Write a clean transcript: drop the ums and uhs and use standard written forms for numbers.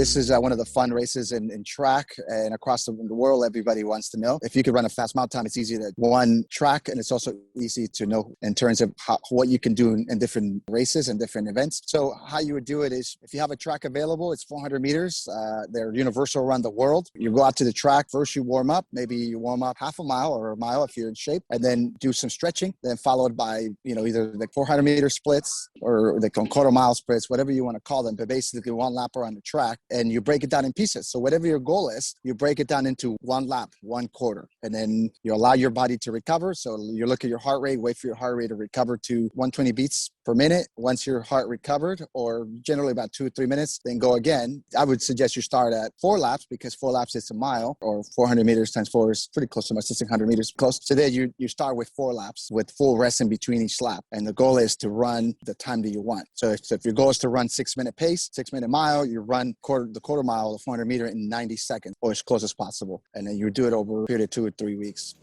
This is one of the fun races in track and across the world. Everybody wants to know if you could run a fast mile time. It's easy to one track, and it's also easy to know in terms of what you can do in different races and different events. So how you would do it is if you have a track available, it's 400 meters. They're universal around the world. You go out to the track. First you warm up. Maybe you warm up half a mile or a mile if you're in shape, and then do some stretching, then followed by, either the 400 meter splits or the quarter mile splits, whatever you want to call them, but basically one lap around the track, and you break it down in pieces. So whatever your goal is, you break it down into one lap, one quarter, and then you allow your body to recover. So you look at your heart rate, wait for your heart rate to recover to 120 beats per minute. Once your heart recovered, or generally about 2 or 3 minutes, then go again. I would suggest you start at 4 laps, because 4 laps is a mile, or 400 meters times 4 is pretty close to my 600 meters close. So then you start with 4 laps with full rest in between each lap. And the goal is to run the time that you want. So if your goal is to run 6-minute pace, 6-minute mile, you run the quarter mile, the 400 meter in 90 seconds or as close as possible. And then you do it over a period of 2 or 3 weeks.